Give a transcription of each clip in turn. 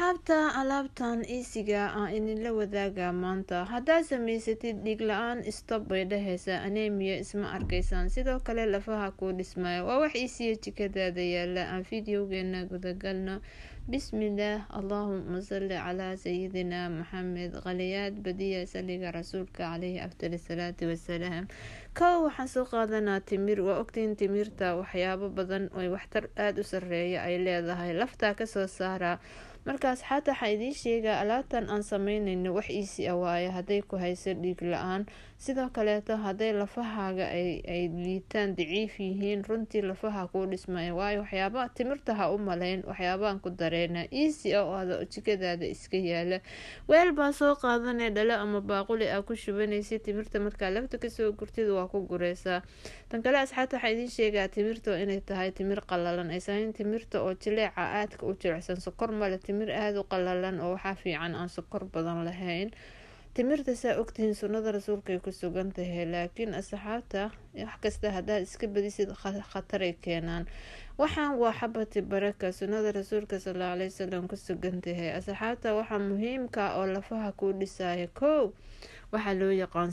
asxaabta alaabtan easiga ah in la wadaaga maanta haddaad samaysatid dhiig la-aan stop bay dhahaysaa anemia isma arkaysaan sidoo kale lafaha kuu dhismaya waa wax iisiya jikadaada yaala aan fideogeena gudagalno bismillaah allahuma salli calaa sayidina maxamed qaliyaad badiya saliga rasuulka caleyhi afdal salaatu wasalaam kow waxaan soo qaadanaa timir waa ogtiin timirta waxyaabo badan oo waxtar aada u sareeya ay leedahay laftaa kasoo saara markaas xataa waxaa idiin sheegaa alaabtan aan sameynayno wax iisi ah waaye hadday ku hayso dhiig la-aan sidoo kaleeto hadday lafahaaga ay liitaan daciif yihiin runtii lafaha kuu dhismaya waayo waxyaaba timirta ha u malayn waxyaabaan ku dareena iisi ah oo ada jikadaada iska yaala weel baa soo qaadanee dhalo ama baaquli aa ku shubanaysa timirta markaa lafta kasoo gurtid waa ku gureysaa tan kale asxaabta waxaa idiin sheegaa timirta inay tahay timir qalalan aysan timirta oo jileeca aadka u jilicsan sokor male timir aada u qalalan oo waxaa fiican aan sokor badan lahayn timirta saa ogtihiin sunnada rasuulka ay ku sugan tahay laakiin asxaabta wax kasta haddaad iska badisid khataray keenaan waxaan waa xabati baraka sunnada rasuulka sallallahu alayhi wasallam ku sugan tahay asxaabta waxaa muhiimka oo lafaha kuu dhisaya kow waxaa loo yaqaan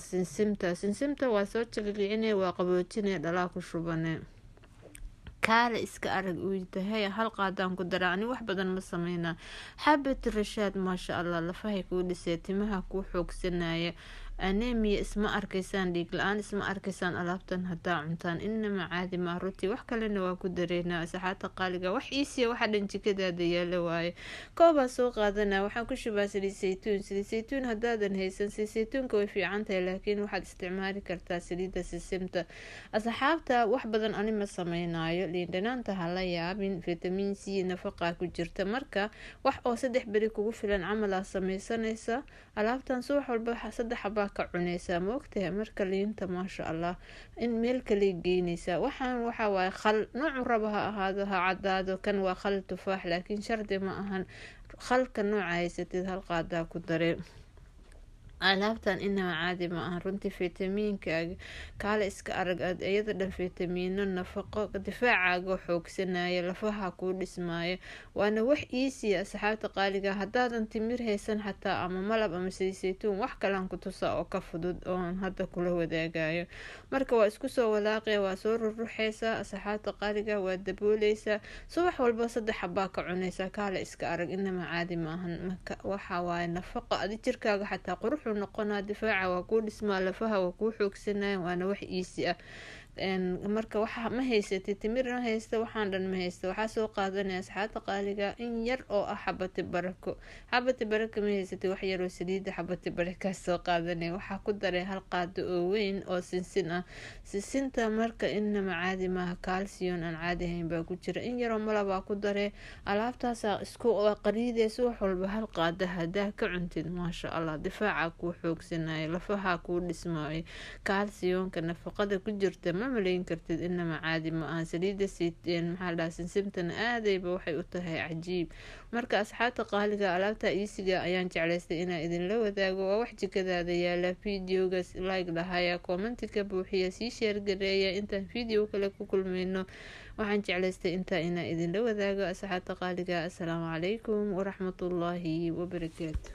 sinsimta waa soo jilcine waa qaboojine dhalaa ku shubane kaale iska arag uu tahay hal qaadaan ku dara ani wax badan ma sameynaa xabad rashaad maasha allah lafahay kuu dhisay timaha kuu xoogsanaya anemia isma arkaysaan dhiig la-aan isma arkaysaan alaabtan haddaa cuntaan inama caadi maa rutii wax kalena waa ku dareynaa saxaata qaaliga wax iisiya waxa dhan jikadaada yaala waaye koobaa soo qaadanaa waxaan ku shubaa saliid saytuun haddaadan haysan saytuunka way fiican tahay laakiin waxaad isticmaali kartaa saliida sisimta asxaabta wax badan ani ma sameynaayo liindhanaanta hala yaabin vitamin c nafaqaa ku jirta marka wax oo 3 beri kugu filan camalaa sameysanaysa alaabtan subax walba 3 xabaa ka cunaysaa moogtahay marka liinta maasha allah in meel kale geynaysaa waxaan waxa waaye khal nooc raba ha ahaado ha cadaado kan waa khal tufaax laakiin shardi ma ahan khalka nooca haysatid hal qaadaa ku daree alaabtan inama caadi ma aha runtii fitamiinkaaga kaale iska arag aad iyada dhan fitamiino nafaqo difaacaaga xoogsanaya lafaha kuu dhismaayo waana wax iisiya asxaabta qaaliga haddaadan timir haysan xataa ama malab ama saytuun wax kalaan ku tusa oo ka fudud oon hadda kula wadaagayo marka waa isku soo walaaqaya waa soo ruruxaysaa asxaabta qaaliga waa dabooleysaa subax walba 3 xabaa ka cunaysaa kaale iska arag inama caadi ma ahan marka waxa waaye nafaqo adi jirkaaga xataa qurux noqonaa difaaca waa kuu dhismaa lafaha waa kuu xoogsanaya waana wax iisi ah marka waxa ma haysatid timir ma haysta waxaan dhan ma haysta waxaa soo qaadanaya asxaabta qaaliga in yar oo ah xabati barako ma haysatid wax yar oo saliida xabati baraka soo qaadanaya waxaa ku daray hal qaado oo weyn oo sinsin ah sinsinta marka inama caadi maaha calcium aan caadi ahayn baa ku jira in yaroo malabaa ku daray alaabtaas isku qariideysa wax walba hal qaada hadaa ka cuntid maasha allah difaaca kuu xoogsanaya lafaha kuu dhismaayo calciumka nafaqada ku jirta ma malayn kartid inama caadi ma aha saliida maxaa dhahaa sinsimtana aadayba waxay u tahay cajiib marka asxaabta qaaliga alaabta iisiga ayaan jeclaystay inaan idinla wadaago waa wax jikadaada yaala videoga like dhahaya commentika buuxiya sii sheergareeya intaan video kale ku kulmayno waxaan jeclaystay inaan idinla wadaago asxaabta qaaliga assalaamu calaykum waraxmatullaahi wabarakaatu